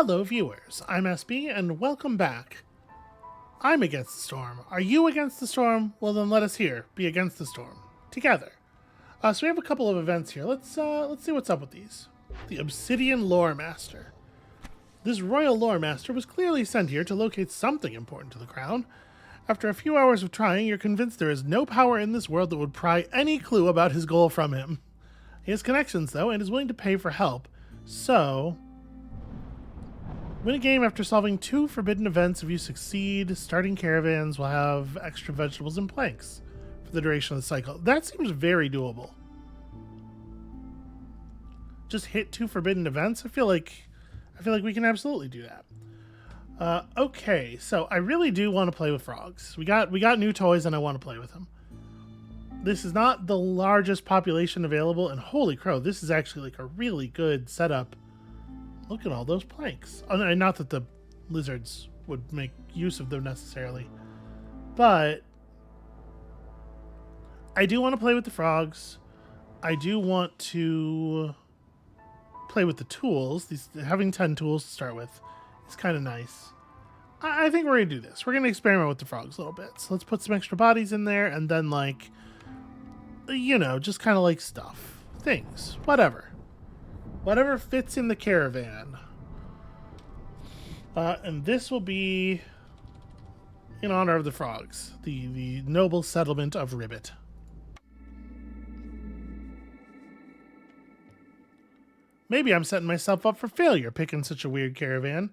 Hello viewers, I'm SB and welcome back. I'm against the storm. Are you against the storm? Well then let us here be against the storm. Together. So we have a couple of events here. Let's see what's up with these. The Obsidian Lore Master. This royal lore master was clearly sent here to locate something important to the crown. After a few hours of trying, you're convinced there is no power in this world that would pry any clue about his goal from him. He has connections though and is willing to pay for help. So win a game after solving 2 forbidden events. If you succeed, starting caravans will have extra vegetables and planks for the duration of the cycle. That seems very doable. Just hit 2 forbidden events. I feel like we can absolutely do that. Okay, so I really do want to play with frogs. We got new toys and I want to play with them. This is not the largest population available, and holy crow, this is actually like a really good setup. Look at all those planks. Oh, no, not that the lizards would make use of them necessarily, but I do want to play with the frogs. I do want to play with the tools. Having 10 tools to start with is kind of nice. I think we're going to do this. We're going to experiment with the frogs a little bit. So let's put some extra bodies in there and then, like, you know, just kind of like stuff. Things. Whatever. Whatever fits in the caravan. And this will be in honor of the frogs. The noble settlement of Ribbit. Maybe I'm setting myself up for failure picking such a weird caravan.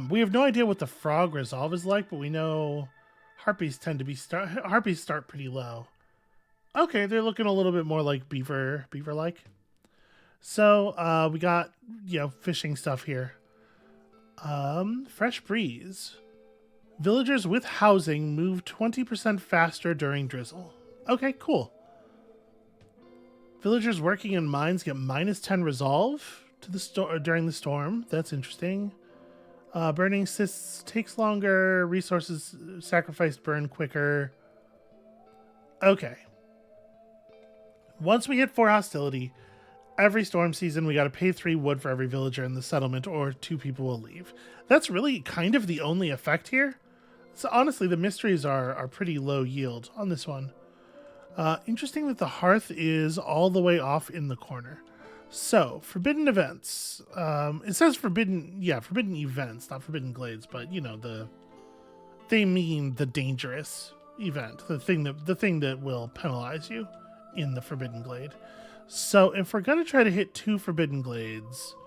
We have no idea what the frog resolve is like, but we know harpies tend to be harpies start pretty low. Okay, they're looking a little bit more like beaver-like. So we got, you know, fishing stuff here. Fresh breeze. Villagers with housing move 20% faster during drizzle. Okay, cool. Villagers working in mines get -10 resolve to the during the storm. That's interesting. Burning cysts takes longer. Resources sacrificed burn quicker. Okay. Once we hit 4 hostility, every storm season we got to pay 3 wood for every villager in the settlement, or 2 people will leave. That's really kind of the only effect here. So honestly, the mysteries are pretty low yield on this one. Interesting that the hearth is all the way off in the corner. So, forbidden events. It says forbidden events, not forbidden glades, but you know, they mean the dangerous event, the thing that will penalize you in the forbidden glade. So, if we're gonna try to hit 2 forbidden glades,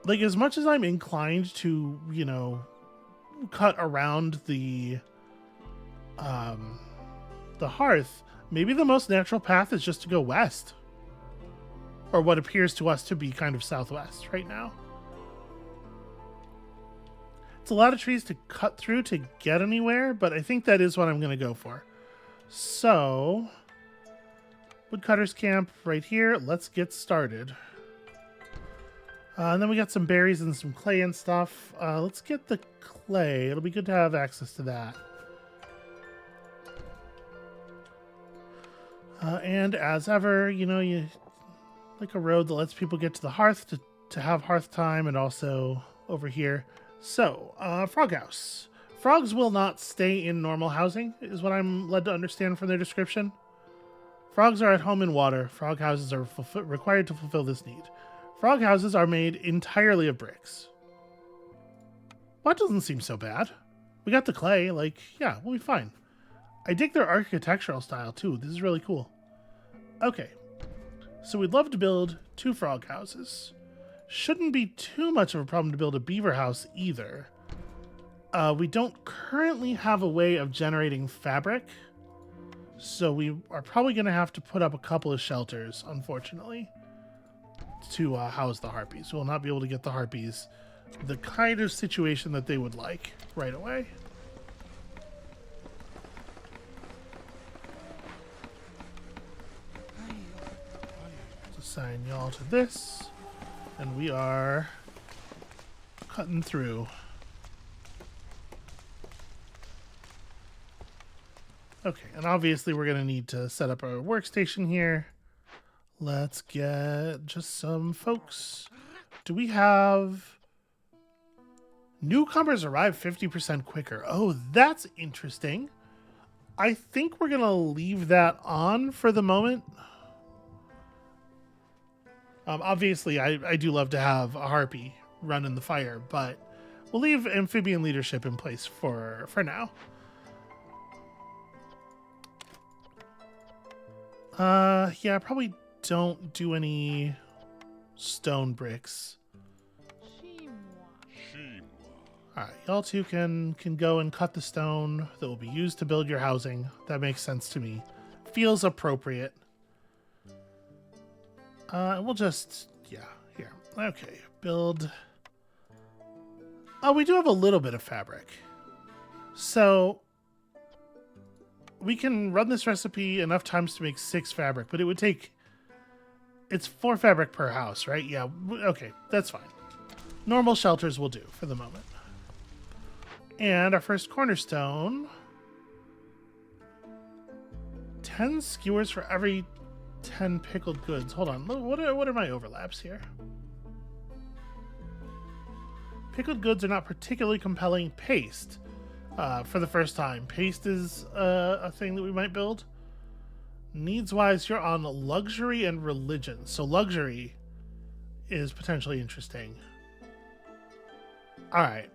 like, as much as I'm inclined to, you know, cut around the hearth, maybe the most natural path is just to go west. Or what appears to us to be kind of southwest right now. It's a lot of trees to cut through to get anywhere, but I think that is what I'm going to go for. So, woodcutter's camp right here. Let's get started. And then we got some berries and some clay and stuff. Let's get the clay. It'll be good to have access to that. And as ever, you know, you like a road that lets people get to the hearth to have hearth time, and also over here. So, frog house. Frogs will not stay in normal housing, is what I'm led to understand from their description. Frogs are at home in water. Frog houses are required to fulfill this need. Frog houses are made entirely of bricks. Well, that doesn't seem so bad. We got the clay, like, yeah, we'll be fine. I dig their architectural style too. This is really cool. Okay, so we'd love to build 2 frog houses. Shouldn't be too much of a problem to build a beaver house either. We don't currently have a way of generating fabric, so we are probably going to have to put up a couple of shelters, unfortunately, to house the harpies. We'll not be able to get the harpies the kind of situation that they would like right away. Assign y'all to this, and we are cutting through. Okay, and obviously we're going to need to set up our workstation here. Let's get just some folks. Do we have... Newcomers arrive 50% quicker. Oh, that's interesting. I think we're going to leave that on for the moment. Obviously, I do love to have a harpy run in the fire, but we'll leave amphibian leadership in place for now. Yeah, probably don't do any stone bricks. Alright, y'all two can go and cut the stone that will be used to build your housing. That makes sense to me. Feels appropriate. We'll just... yeah, here. Okay, build... Oh, we do have a little bit of fabric. So... we can run this recipe enough times to make 6 fabric, but it would take... it's 4 fabric per house, right? Yeah, okay, that's fine. Normal shelters will do for the moment. And our first cornerstone... 10 skewers for every 10 pickled goods. Hold on, what are my overlaps here? Pickled goods are not particularly compelling. Paste. For the first time. Paste is a thing that we might build. Needs-wise, you're on luxury and religion. So luxury is potentially interesting. Alright.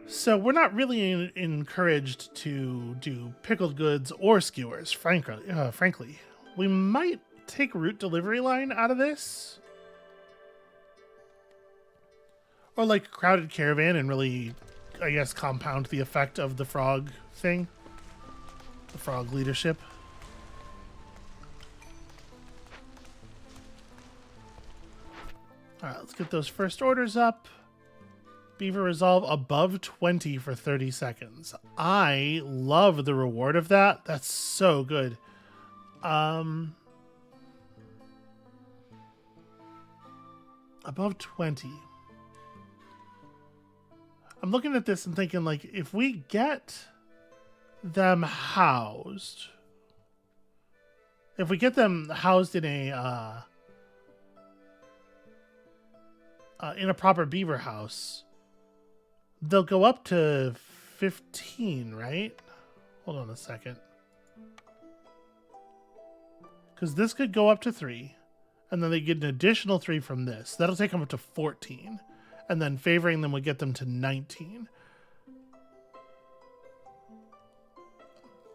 So we're not really encouraged to do pickled goods or skewers, frankly. We might take route delivery line out of this. Or like crowded caravan and really, I guess, compound the effect of the frog thing. The frog leadership. Alright, let's get those first orders up. Beaver resolve above 20 for 30 seconds. I love the reward of that. That's so good. Above 20. I'm looking at this and thinking, like, if we get them housed... if we get them housed in a proper beaver house, they'll go up to 15, right? Hold on a second. Because this could go up to 3, and then they get an additional 3 from this. That'll take them up to 14. And then favoring them would get them to 19.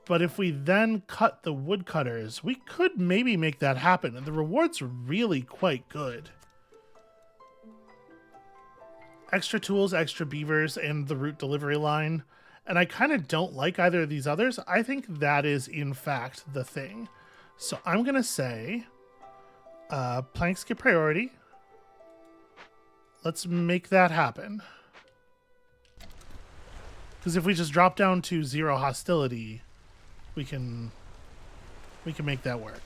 But if we then cut the woodcutters, we could maybe make that happen. And the reward's really quite good. Extra tools, extra beavers, and the route delivery line. And I kind of don't like either of these others. I think that is, in fact, the thing. So I'm going to say planks get priority. Let's make that happen. Because if we just drop down to 0 hostility, we can make that work.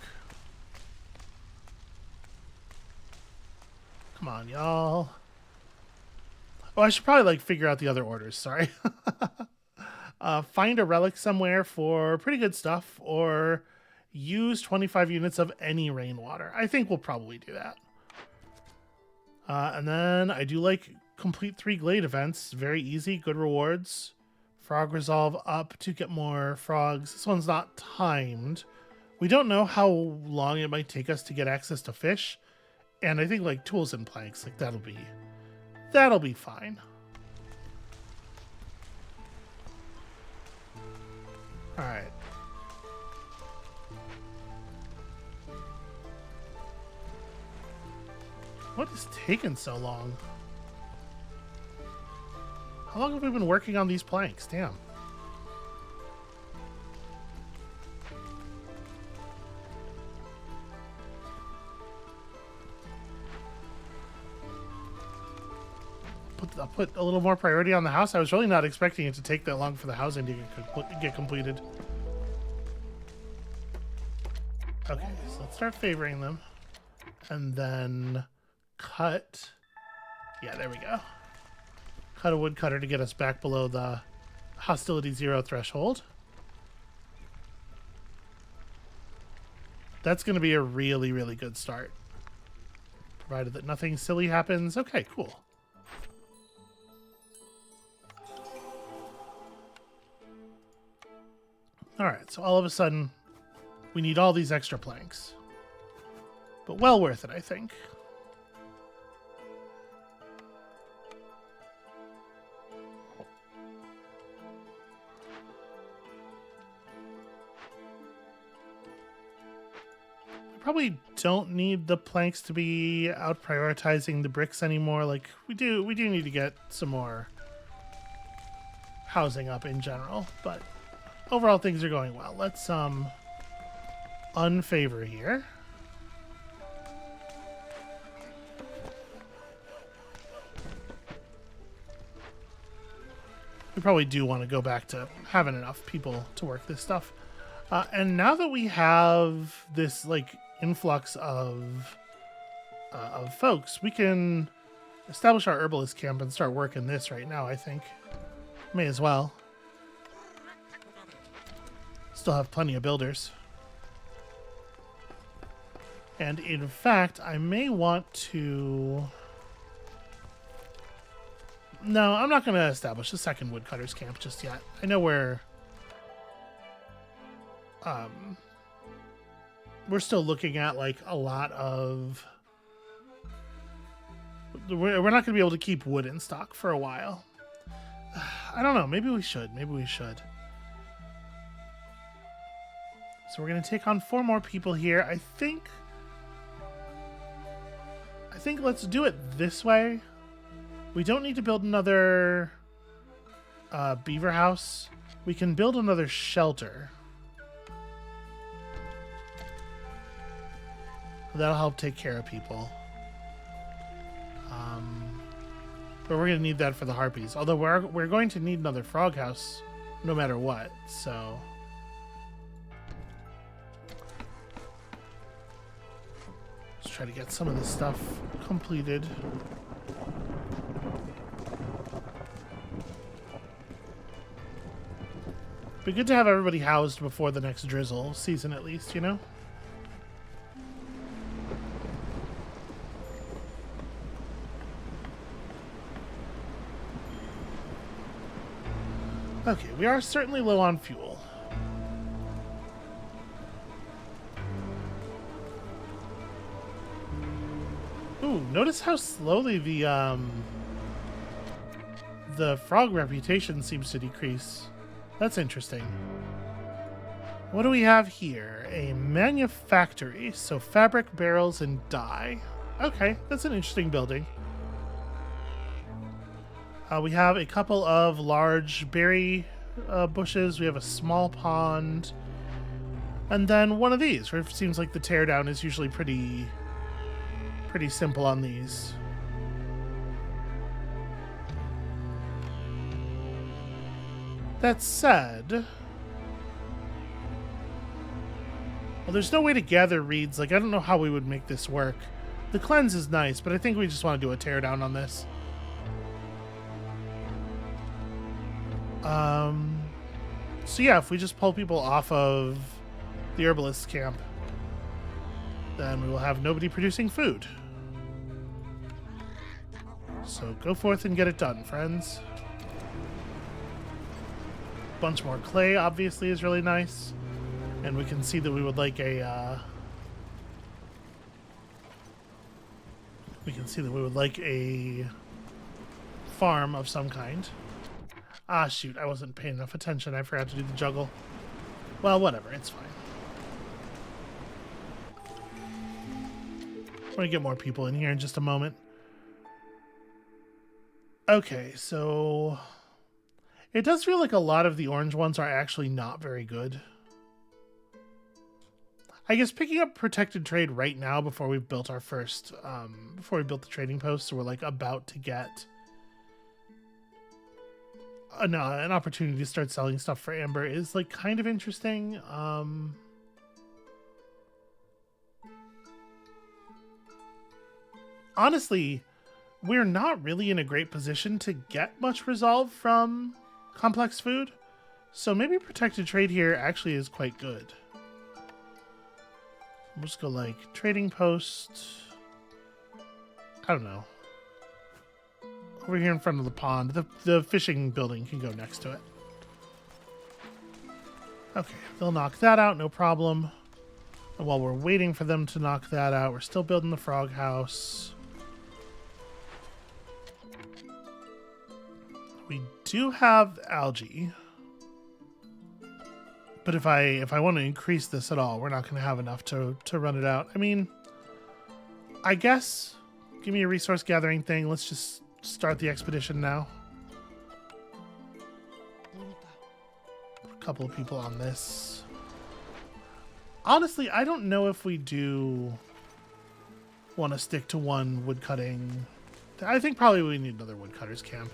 Come on, y'all. Oh, I should probably like figure out the other orders. Sorry. Find a relic somewhere for pretty good stuff, or use 25 units of any rainwater. I think we'll probably do that. And then I do like complete 3 glade events. Very easy, good rewards. Frog resolve up to get more frogs. This one's not timed. We don't know how long it might take us to get access to fish. And I think like tools and planks, like that'll be fine. All right. What is taking so long? How long have we been working on these planks? Damn. I'll put a little more priority on the house. I was really not expecting it to take that long for the housing to get completed. Okay, so let's start favoring them. And then cut. Yeah, there we go. Cut a woodcutter to get us back below the hostility 0 threshold. That's going to be a really, really good start. Provided that nothing silly happens. Okay, cool. Alright, so all of a sudden, we need all these extra planks. But well worth it, I think. Probably don't need the planks to be out prioritizing the bricks anymore. Like we do need to get some more housing up in general, but overall things are going well. Let's unfavor here. We probably do want to go back to having enough people to work this stuff. And now that we have this like influx of folks, we can establish our herbalist camp and start working this right now, I think. May as well. Still have plenty of builders. And in fact, I may want to... No, I'm not going to establish a second woodcutters camp just yet. I know we're still looking at like a lot of... We're not going to be able to keep wood in stock for a while. I don't know. Maybe we should. Maybe we should. So we're going to take on 4 more people here. I think let's do it this way. We don't need to build another beaver house. We can build another shelter. That'll help take care of people. But we're going to need that for the harpies. Although we're going to need another frog house no matter what. So let's try to get some of this stuff completed. Be good to have everybody housed before the next drizzle season at least, you know? Okay, we are certainly low on fuel. Ooh, notice how slowly the frog reputation seems to decrease. That's interesting. What do we have here? A manufactory. So fabric, barrels, and dye. Okay, that's an interesting building. We have a couple of large berry bushes. We have a small pond. And then one of these, where it seems like the teardown is usually pretty simple on these. That said, well, there's no way to gather reeds. Like, I don't know how we would make this work. The cleanse is nice, but I think we just want to do a teardown on this. So yeah, if we just pull people off of the herbalist camp, then we will have nobody producing food. So go forth and get it done, friends. Bunch more clay, obviously, is really nice. And we can see that we would like a... farm of some kind. Ah, shoot, I wasn't paying enough attention. I forgot to do the juggle. Well, whatever, it's fine. I'm going to get more people in here in just a moment. Okay, so... It does feel like a lot of the orange ones are actually not very good. I guess picking up protected trade right now before we've built our first... before we built the trading post, so we're like about to get... an opportunity to start selling stuff for Amber is like kind of interesting. Honestly, we're not really in a great position to get much resolve from complex food, so maybe protected trade here actually is quite good. We'll just go like trading post. I don't know. Over here in front of the pond. The fishing building can go next to it. Okay, they'll knock that out, no problem. And while we're waiting for them to knock that out, we're still building the frog house. We do have algae. But if I want to increase this at all, we're not going to have enough to run it out. I mean, I guess, give me a resource gathering thing. Let's just start the expedition now. Put a couple of people on this. Honestly, I don't know if we do want to stick to one woodcutting. I think probably we need another woodcutter's camp.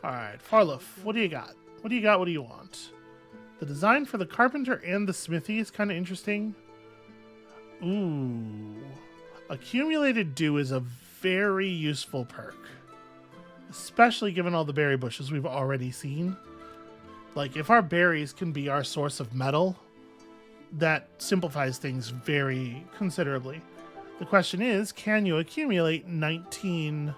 Alright, Farloaf, what do you got? What do you got? What do you want? The design for the carpenter and the smithy is kind of interesting. Ooh. Accumulated dew is a very useful perk. Especially given all the berry bushes we've already seen. Like, if our berries can be our source of metal, that simplifies things very considerably. The question is, can you accumulate 19...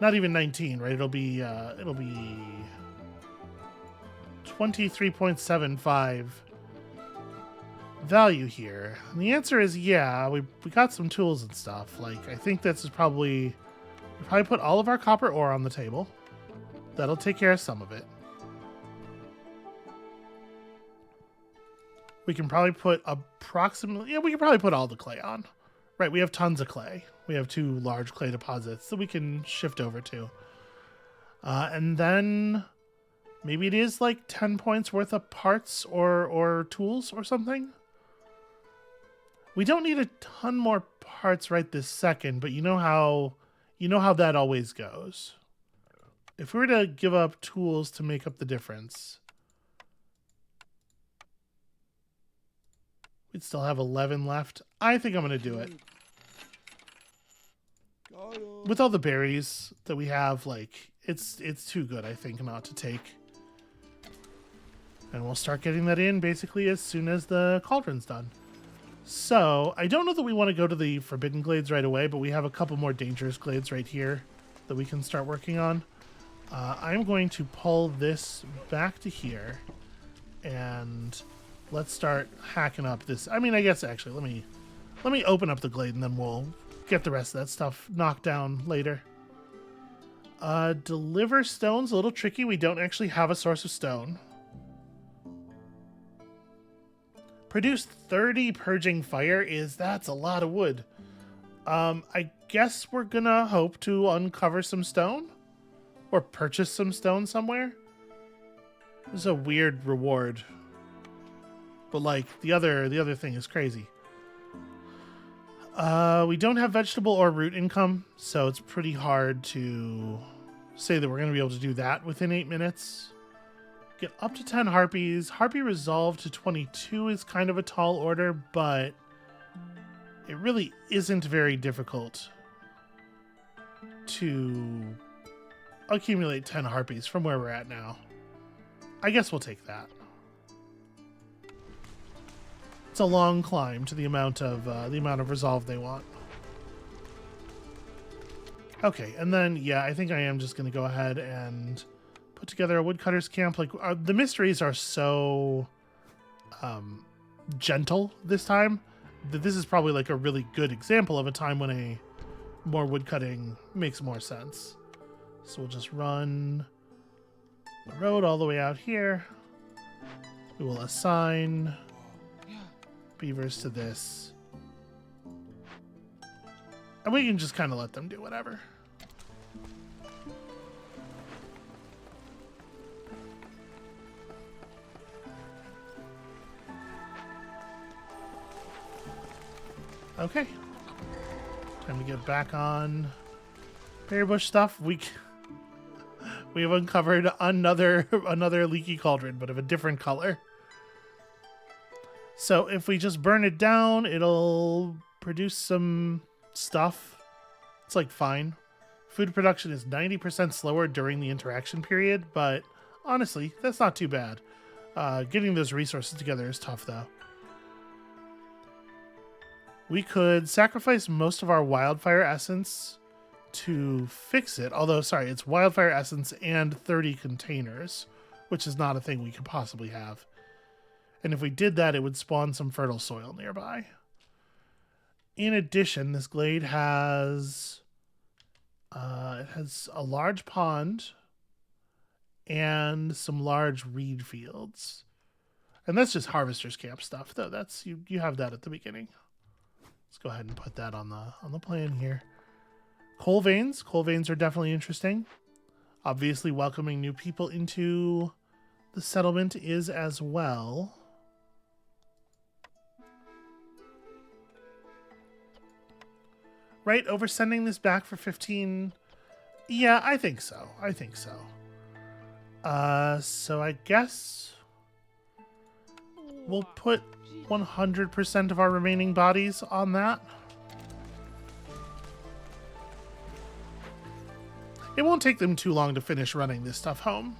Not even 19, right? It'll be 23.75 value here. And the answer is yeah, we got some tools and stuff. Like, I think this is probably... We probably put all of our copper ore on the table. That'll take care of some of it. We can probably put approximately... Yeah, we can probably put all the clay on. Right, we have tons of clay. We have 2 large clay deposits that we can shift over to. And then maybe it is like 10 points worth of parts or tools or something. We don't need a ton more parts right this second, but you know how that always goes. If we were to give up tools to make up the difference, we'd still have 11 left. I think I'm going to do it. With all the berries that we have, like, it's too good, I think, not to take. And we'll start getting that in basically as soon as the cauldron's done. So, I don't know that we want to go to the Forbidden Glades right away, but we have a couple more dangerous glades right here that we can start working on. I'm going to pull this back to here, and let's start hacking up this. I mean, I guess actually, let me open up the glade, and then we'll get the rest of that stuff knocked down later. Deliver stone's a little tricky. We don't actually have a source of stone. Produce 30 purging fire that's a lot of wood. I guess we're gonna hope to uncover some stone or purchase some stone somewhere. This is a weird reward, but like the other thing is crazy. We don't have vegetable or root income, so it's pretty hard to say that we're going to be able to do that within 8 minutes. Get up to 10 harpies. Harpy resolve to 22 is kind of a tall order, but it really isn't very difficult to accumulate 10 harpies from where we're at now. I guess we'll take that. It's a long climb to the amount of resolve they want. Okay, and then yeah, I think I am just going to go ahead and put together a woodcutter's camp. Like the mysteries are so gentle this time that this is probably like a really good example of a time when a more woodcutting makes more sense. So we'll just run the road all the way out here. We will assign beavers to this. And we can just kind of let them do whatever. Okay. Time to get back on berry bush stuff. We have uncovered another leaky cauldron, but of a different color. So if we just burn it down, it'll produce some stuff. It's like fine. Food production is 90% slower during the interaction period, but honestly, that's not too bad. Getting those resources together is tough, though. We could sacrifice most of our wildfire essence to fix it. Although, sorry, it's wildfire essence and 30 containers, which is not a thing we could possibly have. And if we did that, it would spawn some fertile soil nearby. In addition, this glade has it has a large pond and some large reed fields. And that's just harvester's camp stuff, though. That's you have that at the beginning. Let's go ahead and put that on the plan here. Coal veins. Coal veins are definitely interesting. Obviously, welcoming new people into the settlement is as well. Right, oversending this back for 15. Yeah, I think so. I think so. So I guess we'll put 100% of our remaining bodies on that. It won't take them too long to finish running this stuff home.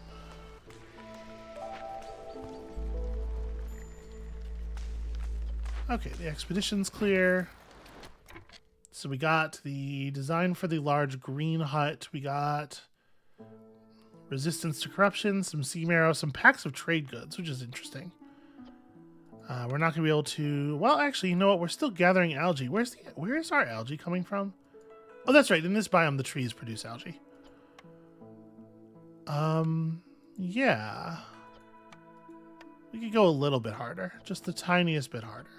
Okay, the expedition's clear. So we got the design for the large green hut. We got resistance to corruption, some sea marrow, some packs of trade goods, which is interesting. We're not going to be able to... Well, actually, you know what? We're still gathering algae. Where is our algae coming from? Oh, that's right. In this biome, the trees produce algae. Yeah. We could go a little bit harder. Just the tiniest bit harder.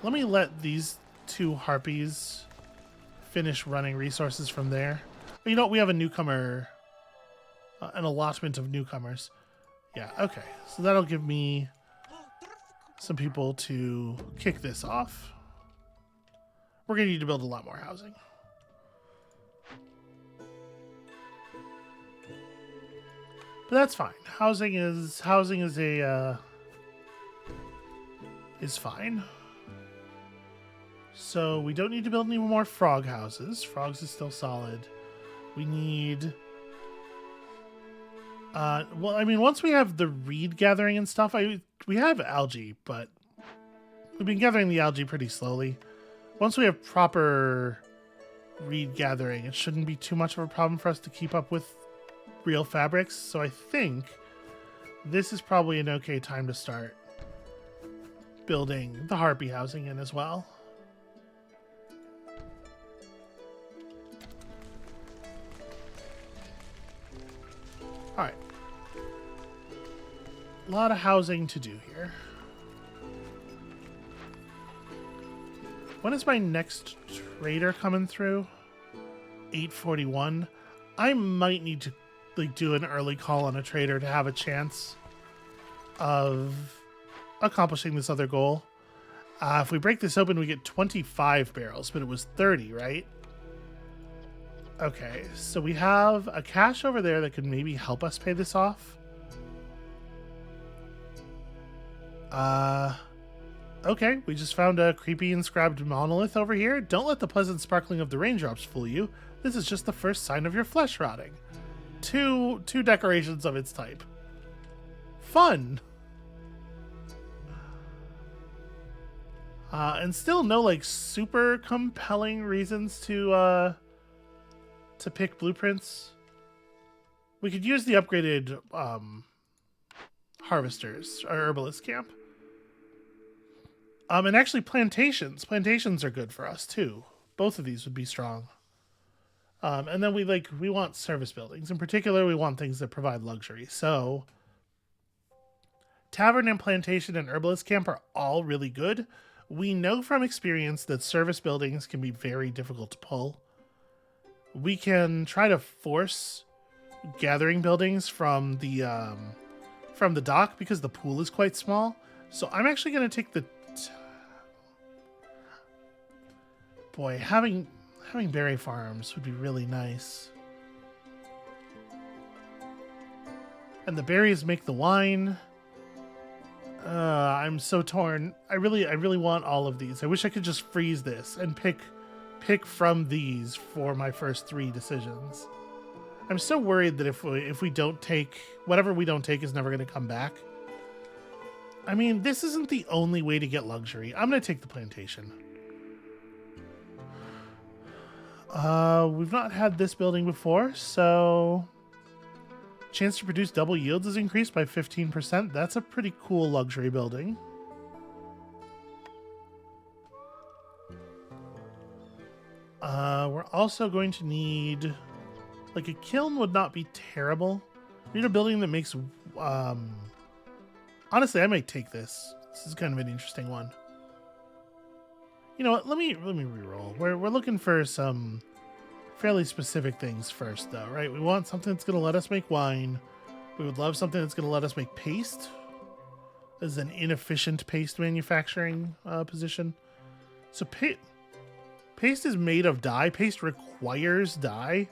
Let me let these two harpies finish running resources from there. You know what? We have a newcomer... an allotment of newcomers. Yeah, okay. So that'll give me some people to kick this off. We're going to need to build a lot more housing. But that's fine. Housing is fine. So we don't need to build any more frog houses. Frogs is still solid. We need... well, I mean, once we have the reed gathering and stuff, we have algae, but we've been gathering the algae pretty slowly. Once we have proper reed gathering, it shouldn't be too much of a problem for us to keep up with real fabrics. So I think this is probably an okay time to start building the harpy housing in as well. All right. A lot of housing to do here. When is my next trader coming through? 8:41. I might need to do an early call on a trader to have a chance of accomplishing this other goal. If we break this open, we get 25 barrels, but it was 30, right? Okay, so we have a cache over there that could maybe help us pay this off. Okay, we just found a creepy inscribed monolith over here. Don't let the pleasant sparkling of the raindrops fool you. This is just the first sign of your flesh rotting. Two decorations of its type. Fun! And still no, super compelling reasons to pick blueprints. We could use the upgraded harvesters, or herbalist camp. And actually plantations. Plantations are good for us too. Both of these would be strong. And then we want service buildings. In particular, we want things that provide luxury. So tavern and plantation and herbalist camp are all really good. We know from experience that service buildings can be very difficult to pull. We can try to force gathering buildings from the dock because the pool is quite small. So I'm actually going to take the... Boy, having berry farms would be really nice. And the berries make the wine. I'm so torn. I really want all of these. I wish I could just freeze this and pick from these for my first 3 decisions. I'm so worried that if we don't take whatever we don't take is never going to come back. I mean, this isn't the only way to get luxury. I'm going to take the plantation. We've not had this building before, so chance to produce double yields is increased by 15%. That's a pretty cool luxury building. We're also going to need, like, a kiln would not be terrible. We need a building that makes, honestly, I might take this. This is kind of an interesting one. You know what? Let me reroll. We're looking for some fairly specific things first, though, right? We want something that's going to let us make wine. We would love something that's going to let us make paste. This is an inefficient paste manufacturing position. So paste is made of dye. Paste requires dye.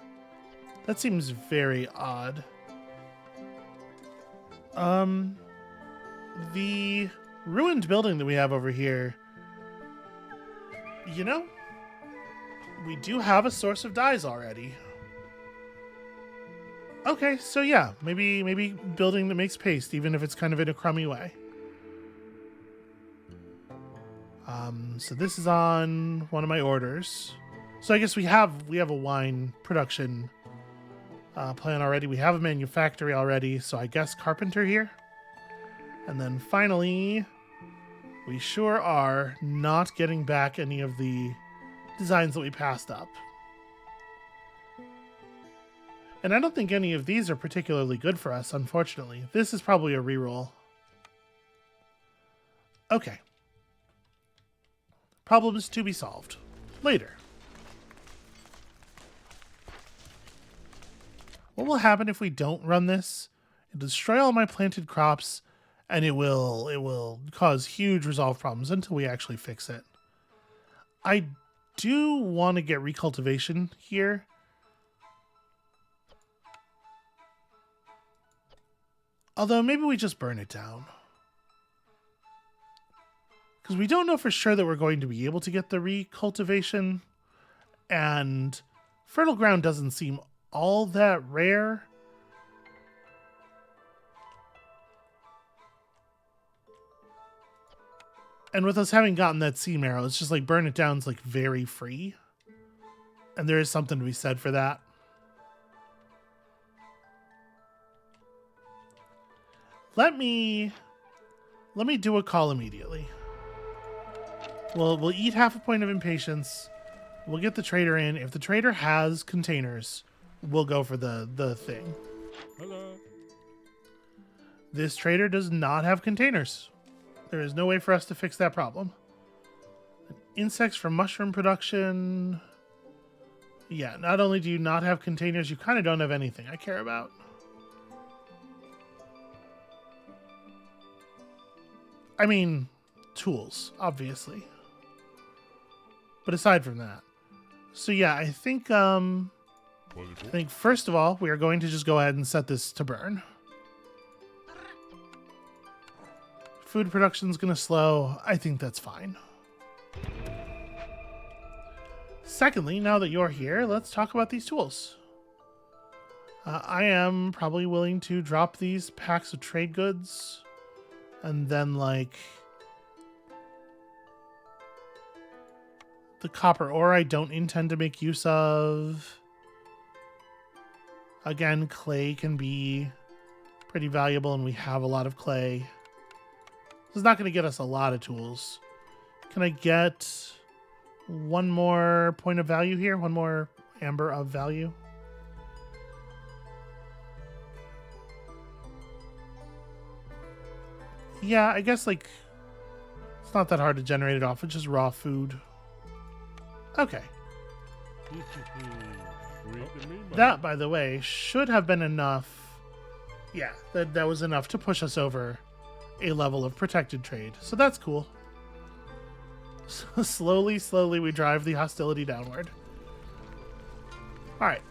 That seems very odd. The ruined building that we have over here, you know, we do have a source of dyes already. Okay, so yeah, maybe building that makes paste, even if it's kind of in a crummy way. So this is on one of my orders. So I guess we have a wine production plan already. We have a manufactory already, so I guess carpenter here. And then finally, we sure are not getting back any of the designs that we passed up. And I don't think any of these are particularly good for us, unfortunately. This is probably a reroll. Okay. Problems to be solved later. What will happen if we don't run this? It'll destroy all my planted crops, and it will cause huge resolve problems until we actually fix it. I do want to get recultivation here. Although maybe we just burn it down. Because we don't know for sure that we're going to be able to get the recultivation. And fertile ground doesn't seem all that rare. And with us having gotten that seam arrow, it's just like burn it down is like very free. And there is something to be said for that. Let me do a call immediately. We'll eat half a point of impatience. We'll get the trader in. If the trader has containers, we'll go for the thing. Hello. This trader does not have containers. There is no way for us to fix that problem. Insects for mushroom production. Yeah, not only do you not have containers, you kind of don't have anything I care about. I mean, tools, obviously. But aside from that. So yeah, I think first of all, we are going to just go ahead and set this to burn. Food production's going to slow. I think that's fine. Secondly, now that you're here, let's talk about these tools. I am probably willing to drop these packs of trade goods. And then, like, the copper ore I don't intend to make use of. Again, clay can be pretty valuable, and we have a lot of clay. This is not going to get us a lot of tools. Can I get one more point of value here? One more amber of value? Yeah, I guess, like, it's not that hard to generate it off. It's just raw food. Okay. That, by the way, should have been enough. Yeah, that was enough to push us over a level of protected trade. So that's cool. So slowly, we drive the hostility downward. Alright.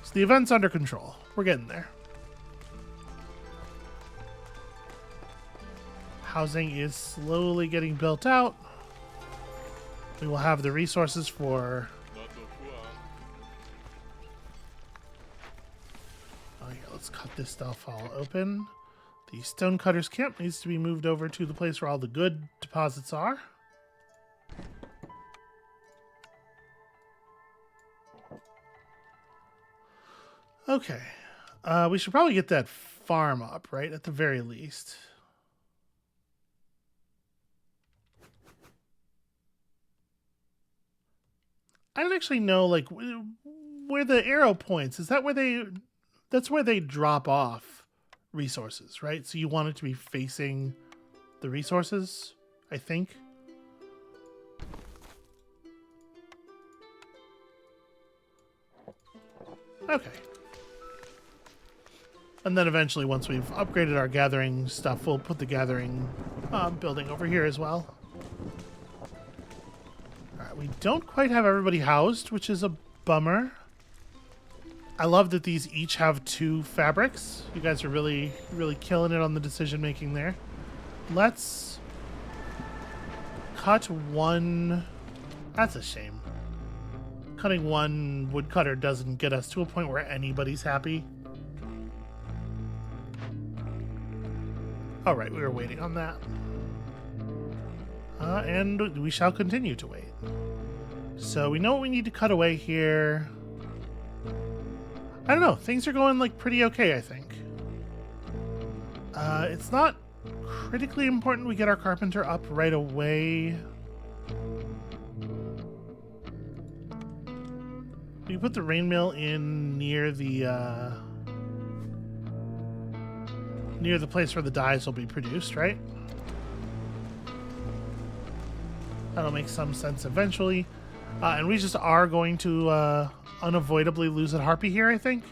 So the event's under control. We're getting there. Housing is slowly getting built out. We will have the resources for this stuff all open. The stonecutter's camp needs to be moved over to the place where all the good deposits are. Okay. We should probably get that farm up, right? At the very least. I don't actually know, like, where the arrow points. Is that where they... That's where they drop off resources, right? So you want it to be facing the resources, I think. Okay. And then eventually, once we've upgraded our gathering stuff, we'll put the gathering building over here as well. Alright, we don't quite have everybody housed, which is a bummer. I love that these each have 2 fabrics. You guys are really, really killing it on the decision making there. Let's cut 1. That's a shame. Cutting 1 woodcutter doesn't get us to a point where anybody's happy. All right, we were waiting on that. And we shall continue to wait. So we know what we need to cut away here. I don't know. Things are going, like, pretty okay, I think. It's not critically important we get our carpenter up right away. We put the rain mill in near the place where the dyes will be produced, right? That'll make some sense eventually. And we just are going to unavoidably lose a harpy here, I think.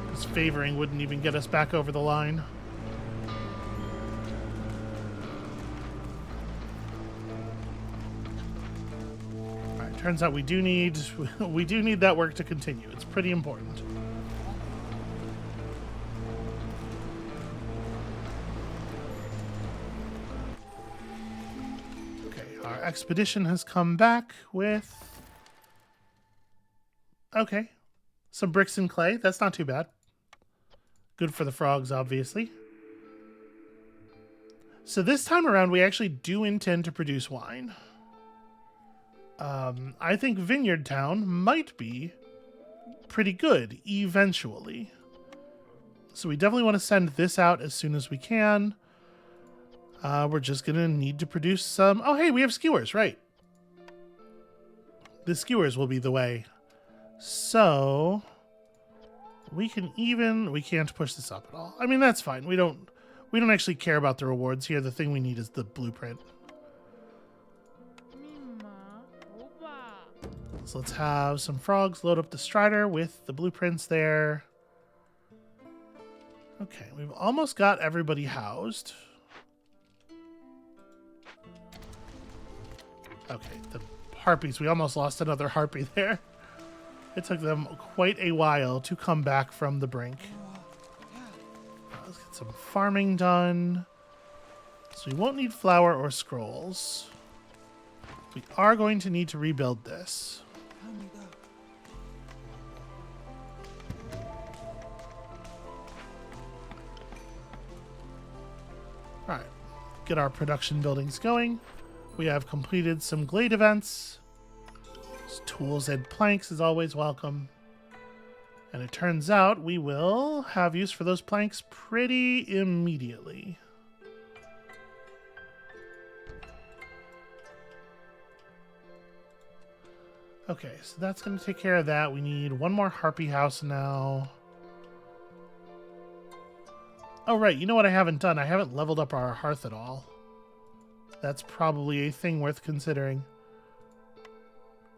Because favoring wouldn't even get us back over the line. Alright, turns out we do need that work to continue. It's pretty important. Expedition has come back with some bricks and clay. That's not too bad. Good for the frogs, obviously. So this time around, we actually do intend to produce wine. I think Vineyard Town might be pretty good eventually. So we definitely want to send this out as soon as we can. We're just going to need to produce some... Oh, hey, we have skewers, right. The skewers will be the way. So, we can't push this up at all. I mean, that's fine. We don't actually care about the rewards here. The thing we need is the blueprint. So let's have some frogs load up the strider with the blueprints there. Okay, we've almost got everybody housed. Okay, the harpies. We almost lost another harpy there. It took them quite a while to come back from the brink. Let's get some farming done. So we won't need flour or scrolls. We are going to need to rebuild this. Alright, get our production buildings going. We have completed some glade events. Tools and planks is always welcome. And it turns out we will have use for those planks pretty immediately. Okay, so that's going to take care of that. We need one more harpy house now. Oh, right. You know what I haven't done? I haven't leveled up our hearth at all. That's probably a thing worth considering.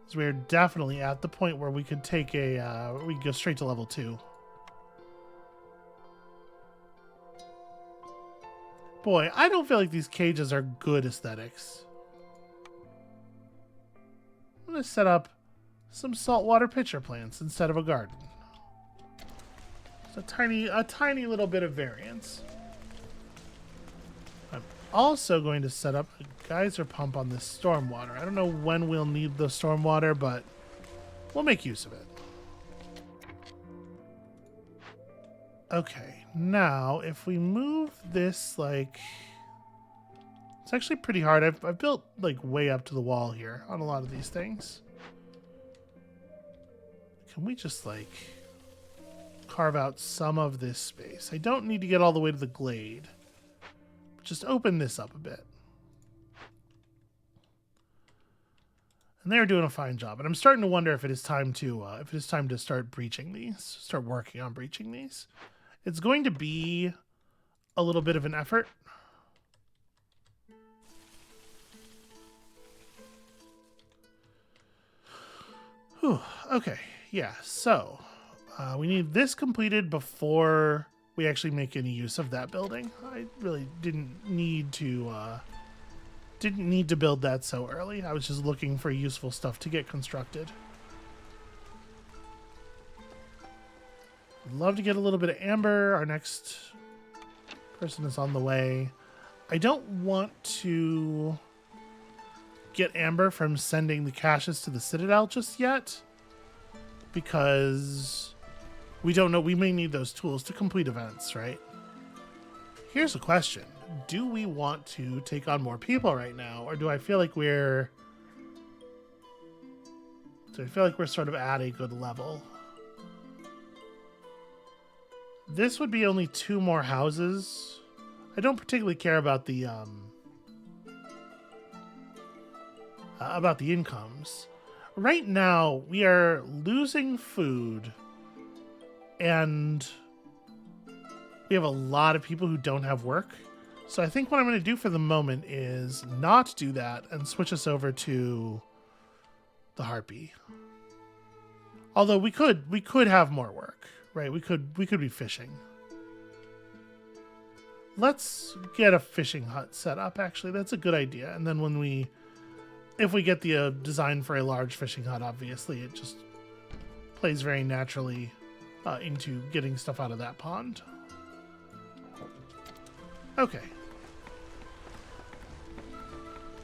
So we're definitely at the point where we could take we could go straight to level 2. Boy, I don't feel like these cages are good aesthetics. I'm going to set up some saltwater pitcher plants instead of a garden. It's a tiny little bit of variance. I'm also going to set up a geyser pump on this stormwater. I don't know when we'll need the stormwater, but we'll make use of it. Okay, now if we move this, like, it's actually pretty hard. I've built like way up to the wall here on a lot of these things. Can we just like carve out some of this space? I don't need to get all the way to the glade. But just open this up a bit. And they're doing a fine job. And I'm starting to wonder if it is time to start breaching these, start working on breaching these. It's going to be a little bit of an effort. Whew, okay, yeah, so we need this completed before we actually make any use of that building. I really didn't need to build that so early. I was just looking for useful stuff to get constructed. I'd love to get a little bit of amber. Our next person is on the way. I don't want to get amber from sending the caches to the Citadel just yet, because we don't know. We may need those tools to complete events, right? Here's a question. Do we want to take on more people right now, or do I feel like we're sort of at a good level? This would be only 2 more houses. I don't particularly care about the incomes. Right now, we are losing food, and we have a lot of people who don't have work. So I think what I'm going to do for the moment is not do that and switch us over to the harpy. Although we could have more work, right? We could be fishing. Let's get a fishing hut set up, actually. That's a good idea. And then if we get the design for a large fishing hut, obviously it just plays very naturally into getting stuff out of that pond. Okay.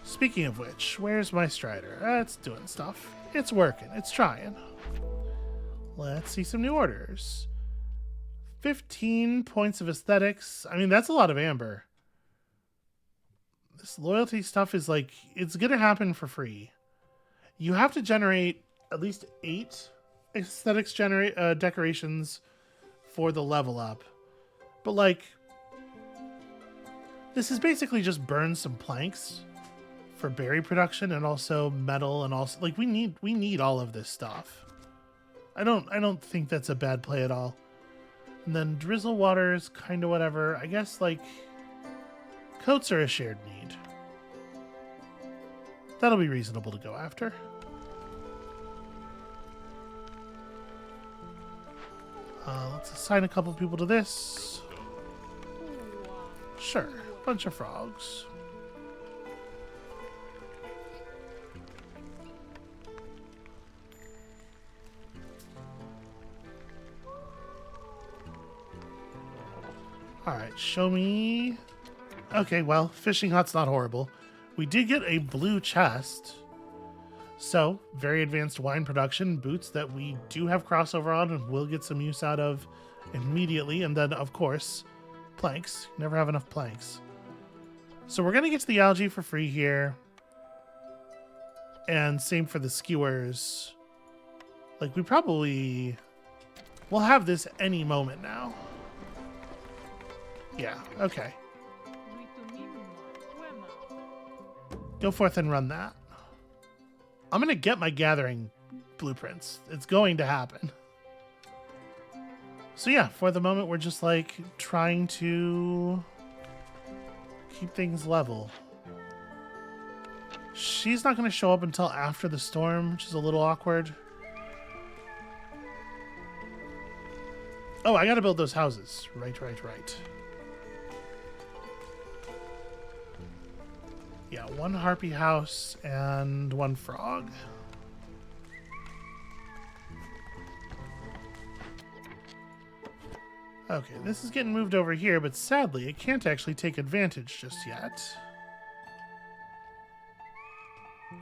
Speaking of which, where's my strider? It's doing stuff. It's working. It's trying. Let's see some new orders. 15 points of aesthetics. I mean, that's a lot of amber. This loyalty stuff is like, it's going to happen for free. You have to generate at least 8 aesthetics decorations for the level up. But like, this is basically just burn some planks for berry production and also metal, and also like we need all of this stuff. I don't think that's a bad play at all. And then drizzle water is kind of whatever. I guess like coats are a shared need. That'll be reasonable to go after. Let's assign a couple people to this. Sure, bunch of frogs. Alright, show me. Okay, well, fishing hut's not horrible. We did get a blue chest. So, very advanced wine production, boots that we do have crossover on and will get some use out of immediately. And then, of course, planks. Never have enough planks. So we're going to get to the algae for free here. And same for the skewers. Like, we'll have this any moment now. Yeah, okay. Go forth and run that. I'm going to get my gathering blueprints. It's going to happen. So yeah, for the moment, we're just like trying to keep things level. She's not going to show up until after the storm, which is a little awkward. Oh, I got to build those houses. Right. Yeah, 1 harpy house and 1 frog. Okay, this is getting moved over here, but sadly, it can't actually take advantage just yet.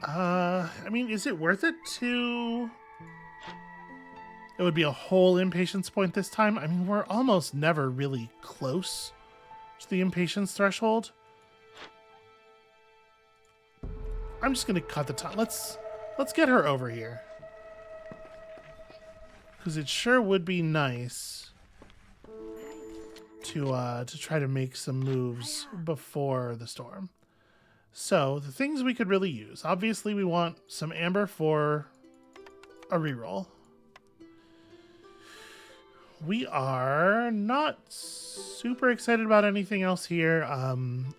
I mean, is it worth it to... It would be a whole impatience point this time. I mean, we're almost never really close to the impatience threshold. I'm just gonna cut the time. Let's get her over here. Because it sure would be nice to try to make some moves before the storm. So, the things we could really use. Obviously, we want some amber for a reroll. We are not super excited about anything else here.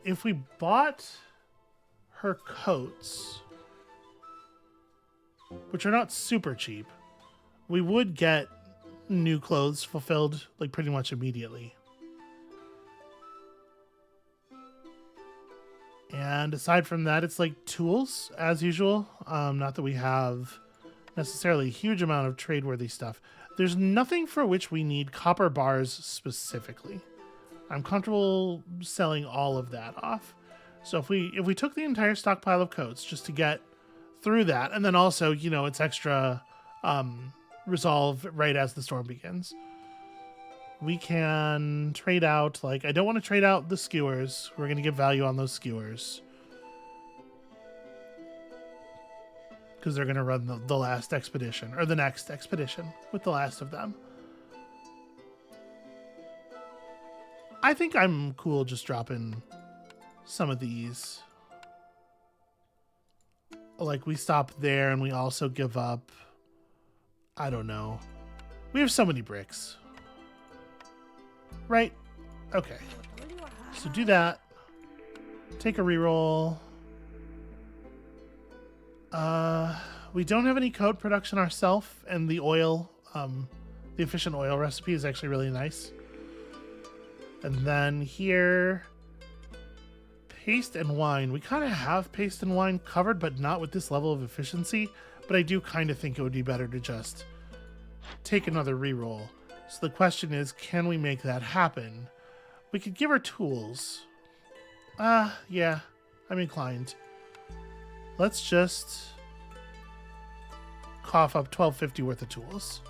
If we bought her coats, which are not super cheap, we would get new clothes fulfilled like pretty much immediately. And aside from that, it's like tools as usual. Not that we have necessarily a huge amount of trade-worthy stuff. There's nothing for which we need copper bars specifically. I'm comfortable selling all of that off. So if we took the entire stockpile of coats just to get through that, and then also, you know, it's extra resolve right as the storm begins. We can trade out, like, I don't want to trade out the skewers. We're going to get value on those skewers. Because they're going to run the last expedition, or the next expedition, with the last of them. I think I'm cool just dropping some of these. Like, we stop there, and we also give up, I don't know. We have so many bricks. Right? Okay. So do that. Take a reroll. We don't have any coat production ourselves, and the oil, the efficient oil recipe is actually really nice. And then here, paste and wine. We kind of have paste and wine covered, but not with this level of efficiency. But I do kind of think it would be better to just take another reroll. So the question is, can we make that happen? We could give her tools. Yeah, I'm inclined. Let's just cough up $12.50 worth of tools.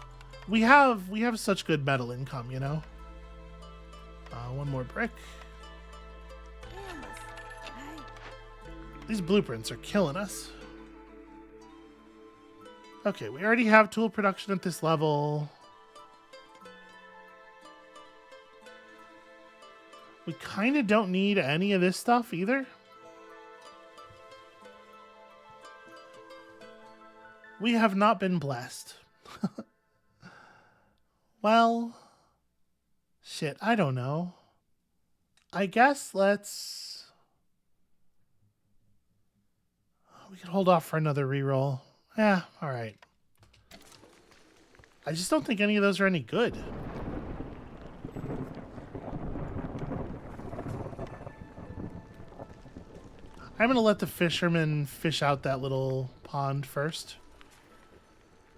We have such good metal income, you know. One more brick. These blueprints are killing us. Okay, we already have tool production at this level. We kind of don't need any of this stuff either. We have not been blessed. Well, shit, I don't know. I guess let's... We could hold off for another reroll. Yeah, alright. I just don't think any of those are any good. I'm going to let the fishermen fish out that little pond first.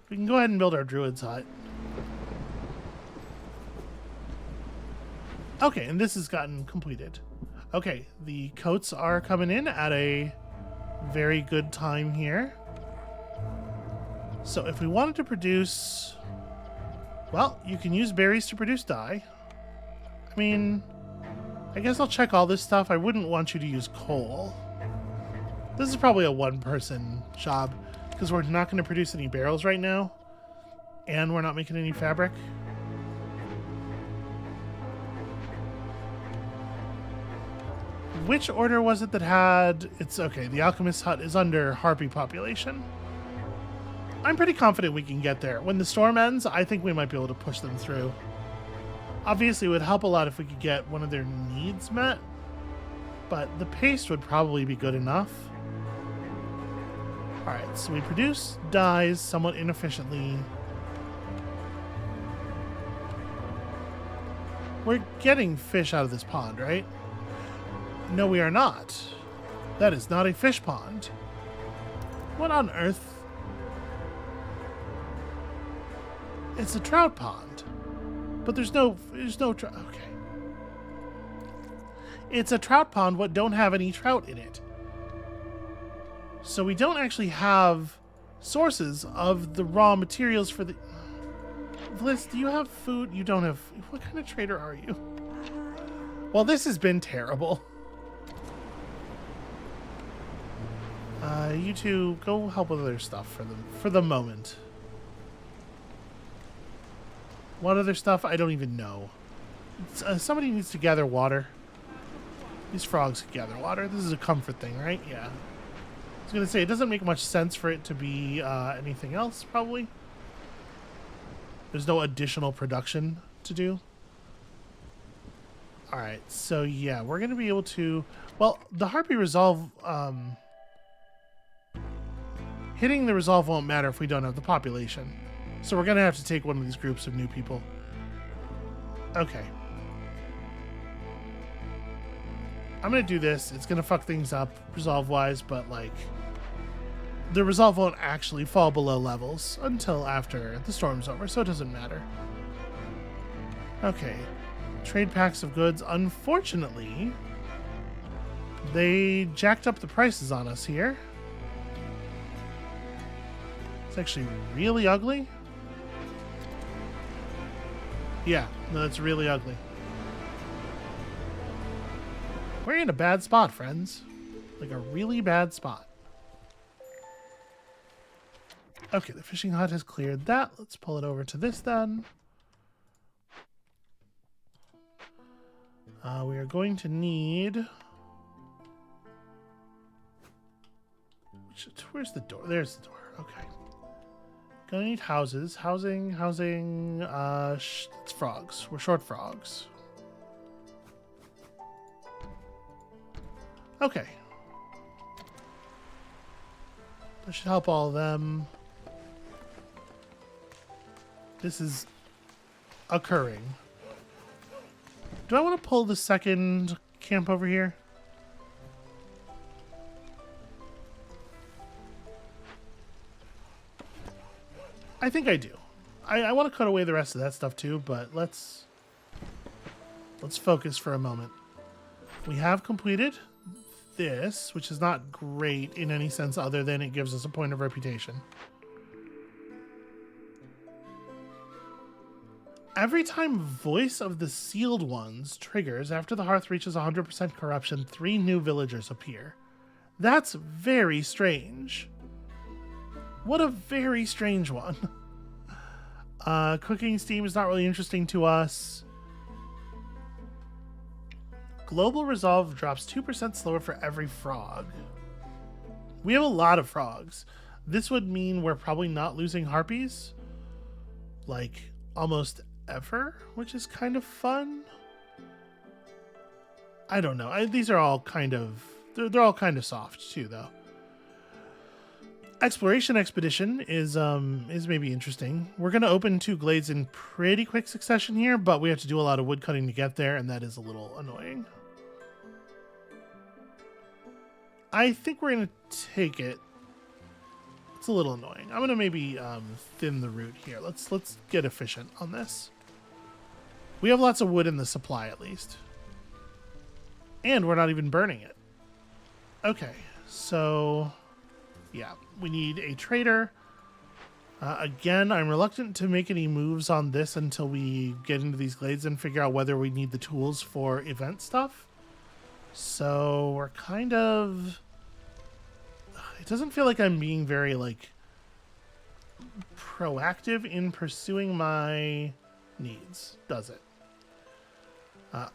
We can go ahead and build our druid's hut. Okay, and this has gotten completed. Okay, the coats are coming in at a very good time here. So if we wanted to produce... Well, you can use berries to produce dye. I mean, I guess I'll check all this stuff. I wouldn't want you to use coal. This is probably a one-person job, because we're not going to produce any barrels right now, and we're not making any fabric. Which order was it that had... It's okay, the alchemist's hut is under harpy population. I'm pretty confident we can get there. When the storm ends, I think we might be able to push them through. Obviously, it would help a lot if we could get one of their needs met, but the paste would probably be good enough. Alright, so we produce dyes somewhat inefficiently. We're getting fish out of this pond, right? No, we are not. That is not a fish pond. What on earth? It's a trout pond. But there's no trout. Okay. It's a trout pond, what don't have any trout in it. So we don't actually have sources of the raw materials for the... Bliss, do you have food? You don't have... What kind of trader are you? Well, this has been terrible. You two, go help with other stuff for the moment. What other stuff? I don't even know. Somebody needs to gather water. These frogs can gather water. This is a comfort thing, right? Yeah. I was going to say, it doesn't make much sense for it to be anything else, probably. There's no additional production to do. Alright, so yeah, we're going to be able to... Well, the Harpy Resolve... hitting the Resolve won't matter if we don't have the population. So we're going to have to take one of these groups of new people. Okay. I'm going to do this. It's going to fuck things up Resolve-wise, but, like... The Resolve won't actually fall below levels until after the storm's over, so it doesn't matter. Okay. Trade packs of goods. Unfortunately, they jacked up the prices on us here. It's actually really ugly. Yeah, no, it's really ugly. We're in a bad spot, friends. Like a really bad spot. Okay, the fishing hut has cleared that. Let's pull it over to this then. We are going to need... Where's the door? There's the door. Okay. Gonna need houses. Housing. It's frogs. We're short frogs. Okay. That should help all of them. This is occurring. Do I want to pull the second camp over here? I think I do. I want to cut away the rest of that stuff too, but let's focus for a moment. We have completed this, which is not great in any sense other than it gives us a point of reputation. Every time Voice of the Sealed Ones triggers, after the hearth reaches 100% corruption, 3 new villagers appear. That's very strange. What a very strange one. Cooking steam is not really interesting to us. Global Resolve drops 2% slower for every frog. We have a lot of frogs. This would mean we're probably not losing harpies. Like, almost ever, which is kind of fun. I don't know. These are all kind of... They're all kind of soft, too, though. Exploration Expedition is maybe interesting. We're going to open 2 glades in pretty quick succession here, but we have to do a lot of wood cutting to get there, and that is a little annoying. I think we're going to take it. It's a little annoying. I'm going to maybe thin the route here. Let's get efficient on this. We have lots of wood in the supply, at least. And we're not even burning it. Okay, so... yeah, we need a trader. Again, I'm reluctant to make any moves on this until we get into these glades and figure out whether we need the tools for event stuff. So we're kind of... It doesn't feel like I'm being very, like, proactive in pursuing my needs, does it?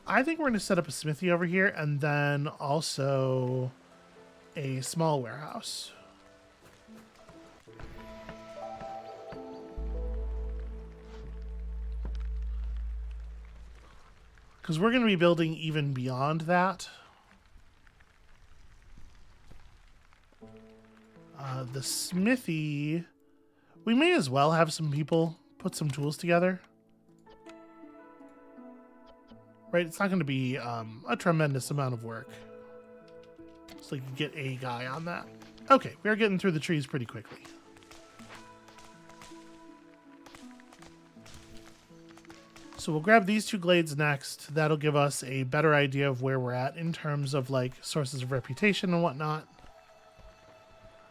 I think we're going to set up a smithy over here and then also a small warehouse. Because we're going to be building even beyond that. The smithy... We may as well have some people put some tools together. Right? It's not going to be a tremendous amount of work. So you can get a guy on that. Okay, we're getting through the trees pretty quickly. So we'll grab these two glades next. That'll give us a better idea of where we're at in terms of like sources of reputation and whatnot.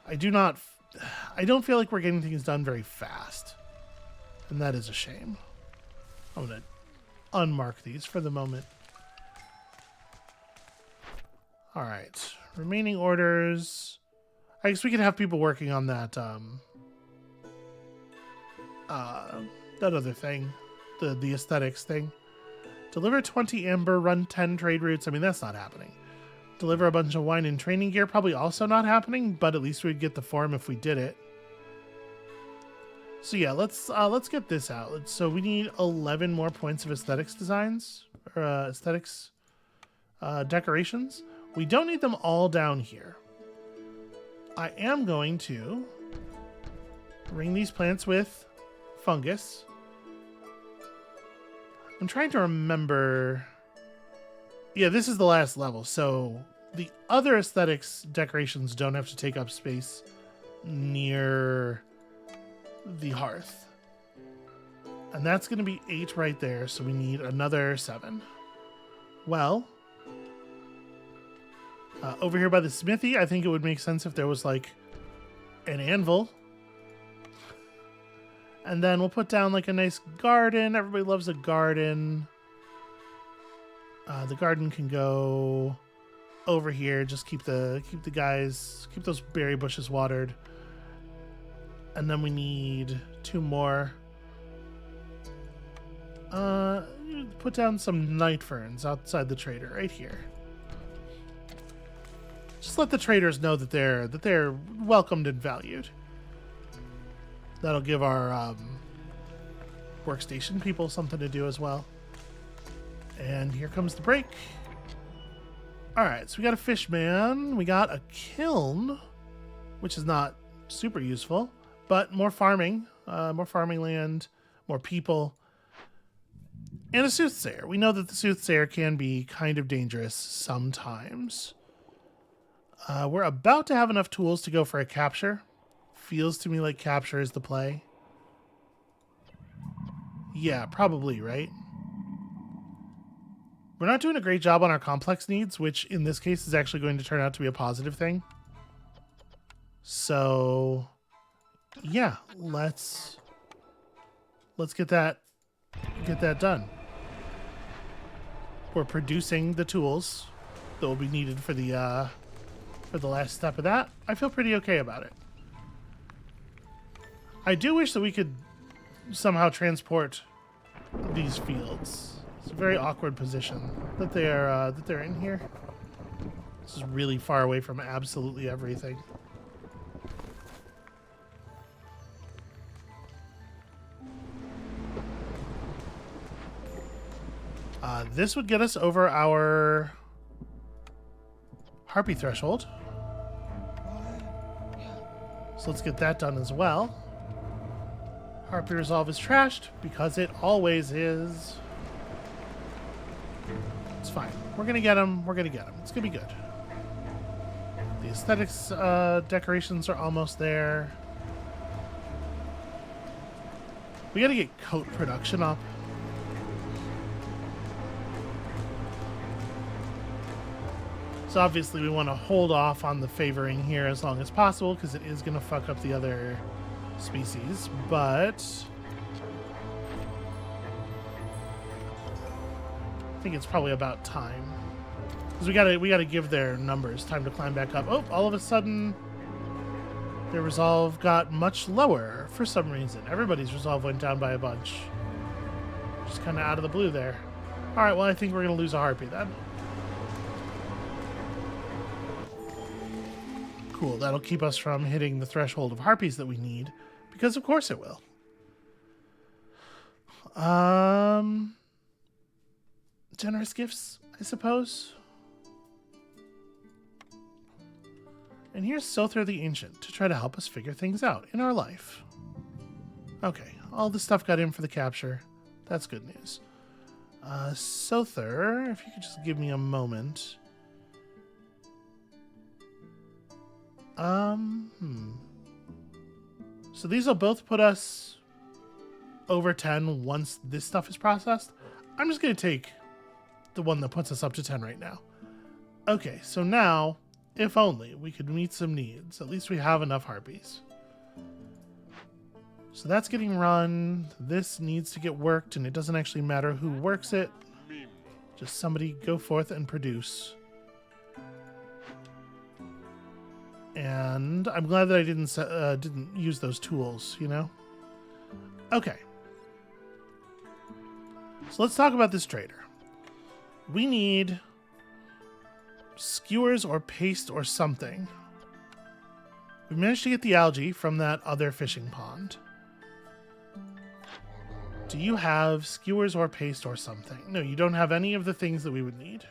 I don't feel like we're getting things done very fast. And that is a shame. I'm going to unmark these for the moment. All right. Remaining orders. I guess we could have people working on that that other thing. The aesthetics thing. Deliver 20 amber, run 10 trade routes. I mean, that's not happening. Deliver a bunch of wine and training gear. Probably also not happening, but at least we'd get the form if we did it. So yeah, let's get this out. So we need 11 more points of aesthetics designs or aesthetics decorations. We don't need them all down here. I am going to ring these plants with fungus. I'm trying to remember. Yeah, this is the last level, so the other aesthetics decorations don't have to take up space near the hearth. And that's going to be 8 right there, so we need another 7. Well, over here by the smithy, I think it would make sense if there was like an anvil. And then we'll put down like a nice garden. Everybody loves a garden. The garden can go over here. Just keep those berry bushes watered. And then we need 2 more. Put down some night ferns outside the trader right here. Just let the traders know that they're welcomed and valued. That'll give our workstation people something to do as well. And here comes the break. All right, so we got a fish man. We got a kiln, which is not super useful, but more farming land, more people, and a soothsayer. We know that the soothsayer can be kind of dangerous sometimes. We're about to have enough tools to go for a capture. Feels to me like capture is the play. Yeah, probably, right? We're not doing a great job on our complex needs, which in this case is actually going to turn out to be a positive thing. So, yeah, let's get that done. We're producing the tools that will be needed for the last step of that. I feel pretty okay about it. I do wish that we could somehow transport these fields. It's a very awkward position that they're in here. This is really far away from absolutely everything. This would get us over our harpy threshold. So let's get that done as well. Harpy resolve is trashed because it always is. It's fine. We're gonna get him. It's gonna be good. The aesthetics decorations are almost there. We gotta get coat production up. So obviously we want to hold off on the favoring here as long as possible because it is going to fuck up the other species, but I think it's probably about time because we gotta give their numbers time to climb back up. Oh, all of a sudden their resolve got much lower for some reason. Everybody's resolve went down by a bunch. Just kind of out of the blue there. All right, well, I think we're going to lose a harpy then. Cool, that'll keep us from hitting the threshold of harpies that we need, because of course it will. Generous gifts, I suppose. And here's Sother the Ancient to try to help us figure things out in our life. Okay, all the stuff got in for the capture. That's good news. Sother, if you could just give me a moment. So these will both put us over 10 once this stuff is processed. I'm just going to take the one that puts us up to 10 right now. Okay, so now, if only, we could meet some needs. At least we have enough harpies. So that's getting run. This needs to get worked, and it doesn't actually matter who works it. Just somebody go forth and produce. And I'm glad that I didn't use those tools, you know? Okay. So let's talk about this trader. We need skewers or paste or something. We managed to get the algae from that other fishing pond. Do you have skewers or paste or something? No, you don't have any of the things that we would need.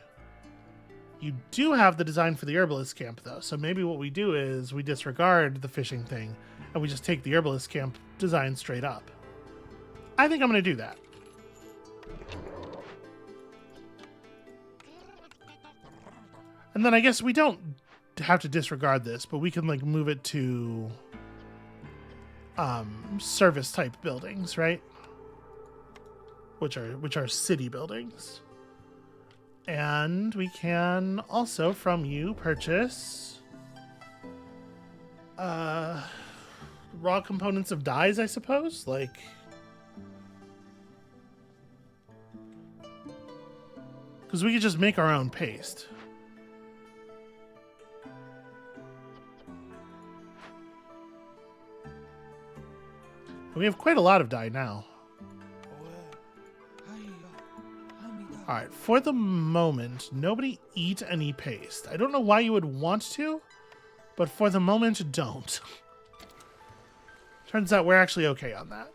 You do have the design for the herbalist camp, though. So maybe what we do is we disregard the fishing thing and we just take the herbalist camp design straight up. I think I'm going to do that. And then I guess we don't have to disregard this, but we can like move it to service type buildings, right? Which are city buildings. And we can also from you purchase raw components of dyes, I suppose, like because we could just make our own paste. We have quite a lot of dye now. Alright, for the moment, nobody eat any paste. I don't know why you would want to, but for the moment, don't. Turns out we're actually okay on that.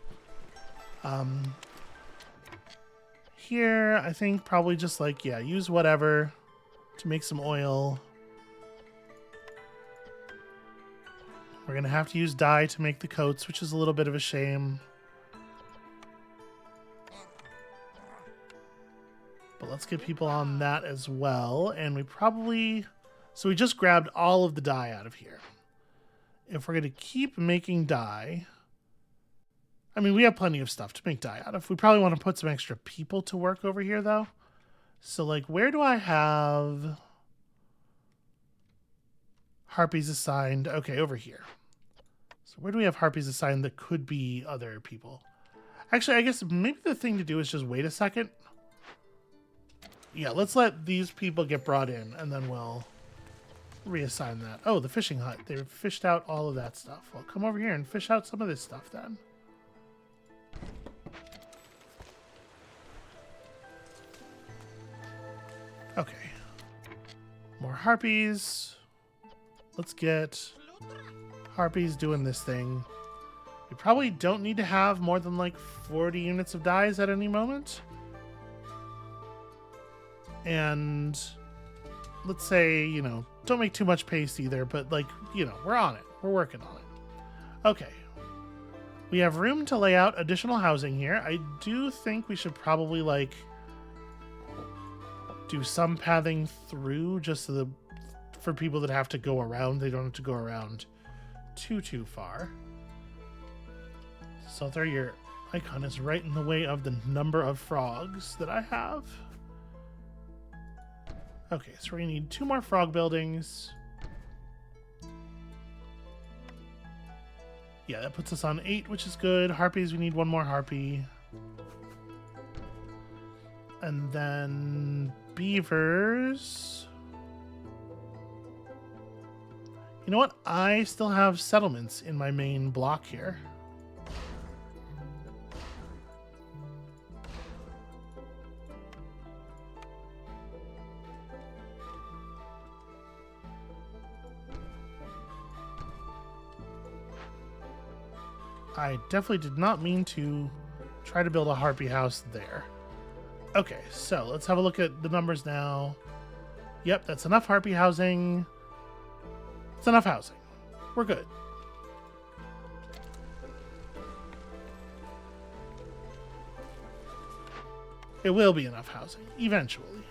Here, I think probably just like, yeah, use whatever to make some oil. We're going to have to use dye to make the coats, which is a little bit of a shame. But let's get people on that as well. And we probably... So we just grabbed all of the dye out of here. If we're going to keep making dye... I mean, we have plenty of stuff to make dye out of. We probably want to put some extra people to work over here, though. So, like, where do I have... harpies assigned? Okay, over here. So where do we have harpies assigned that could be other people? Actually, I guess maybe the thing to do is just wait a second. Yeah, let's let these people get brought in, and then we'll reassign that. Oh, the fishing hut. They've fished out all of that stuff. Well, come over here and fish out some of this stuff, then. Okay. More harpies. Let's get harpies doing this thing. We probably don't need to have more than like 40 units of dyes at any moment. And let's say, you know, don't make too much paste either, but like, you know, we're on it. We're working on it. Okay. We have room to lay out additional housing here. I do think we should probably like do some pathing through just so for people that have to go around. They don't have to go around too far. So there, your icon is right in the way of the number of frogs that I have. Okay, so we're gonna need 2 more frog buildings. Yeah, that puts us on 8, which is good. Harpies, we need 1 more harpy. And then beavers. You know what? I still have settlements in my main block here. I definitely did not mean to try to build a harpy house there. Okay, so let's have a look at the numbers now. Yep, that's enough harpy housing. It's enough housing. We're good. It will be enough housing, eventually.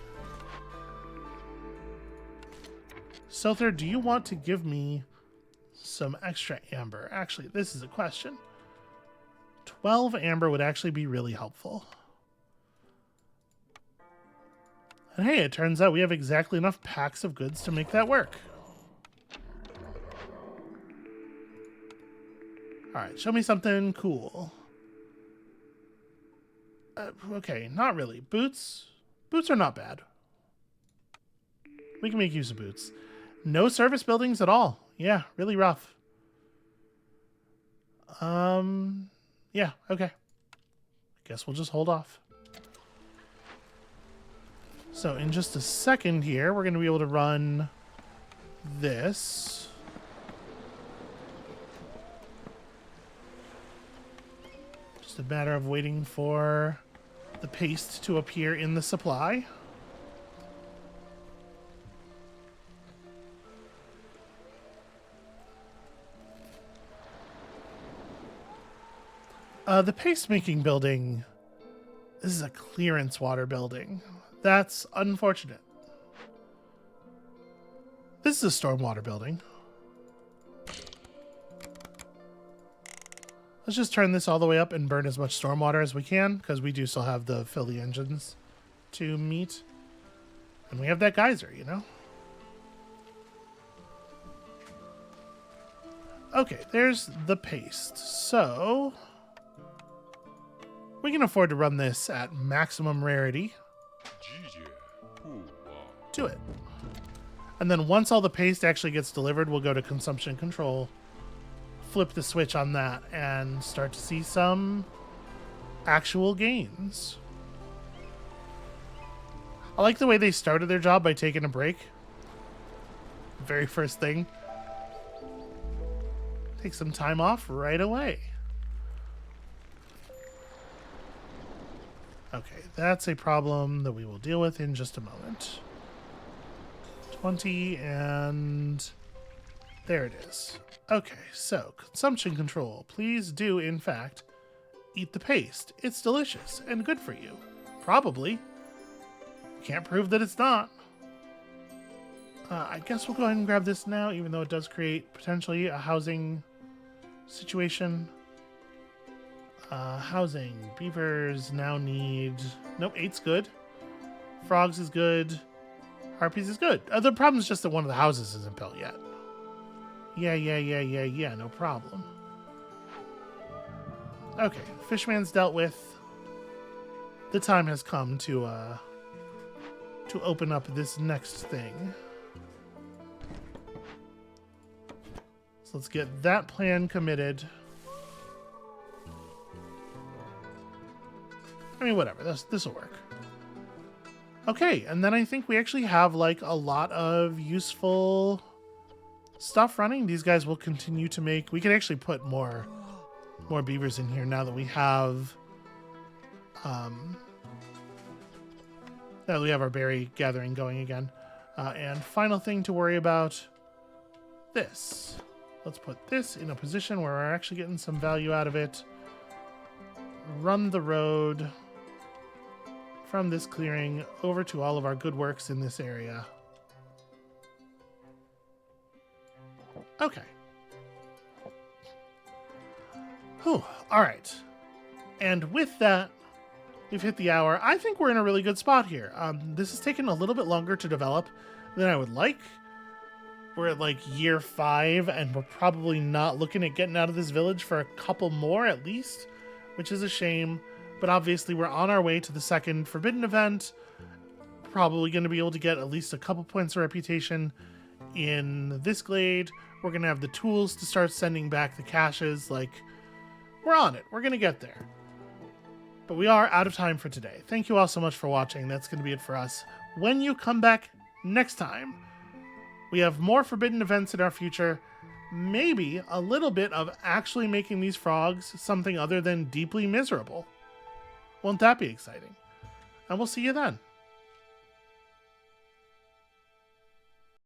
Sother, do you want to give me some extra amber? Actually, this is a question. 12 amber would actually be really helpful. And hey, it turns out we have exactly enough packs of goods to make that work. Alright, show me something cool. Okay, not really. Boots? Boots are not bad. We can make use of boots. No service buildings at all. Yeah, really rough. Yeah, okay. Guess we'll just hold off. So in just a second here, we're going to be able to run this. Just a matter of waiting for the paste to appear in the supply. The paste-making building, this is a clearance water building. That's unfortunate. This is a stormwater building. Let's just turn this all the way up and burn as much stormwater as we can, because we do still have the fill the engines to meet. And we have that geyser, you know? Okay, there's the paste. So we can afford to run this at maximum rarity. Do it. And then once all the paste actually gets delivered, we'll go to consumption control, flip the switch on that, and start to see some actual gains. I like the way they started their job by taking a break. Very first thing. Take some time off right away. Okay, that's a problem that we will deal with in just a moment. 20, and there it is. Okay, so consumption control. Please do, in fact, eat the paste. It's delicious and good for you. Probably. Can't prove that it's not. I guess we'll go ahead and grab this now, even though it does create potentially a housing situation. Housing. Beavers now need... Nope, 8's good. Frogs is good. Harpies is good. The problem is just that one of the houses isn't built yet. Yeah, no problem. Okay, Fishman's dealt with. The time has come to open up this next thing. So let's get that plan committed. I mean, whatever. This will work. Okay, and then I think we actually have like a lot of useful stuff running. These guys will continue to make... We can actually put more beavers in here now that we have our berry gathering going again. And final thing to worry about, this. Let's put this in a position where we're actually getting some value out of it. Run the road from this clearing over to all of our good works in this area. Okay. Whew. All right. And with that, we've hit the hour. I think we're in a really good spot here. This has taken a little bit longer to develop than I would like. We're at like year 5, and we're probably not looking at getting out of this village for a couple more at least, which is a shame. But obviously we're on our way to the second Forbidden event. Probably going to be able to get at least a couple points of reputation in this glade. We're going to have the tools to start sending back the caches. Like, we're on it. We're going to get there. But we are out of time for today. Thank you all so much for watching. That's going to be it for us. When you come back next time, we have more Forbidden events in our future. Maybe a little bit of actually making these frogs something other than deeply miserable. Won't that be exciting? And we'll see you then.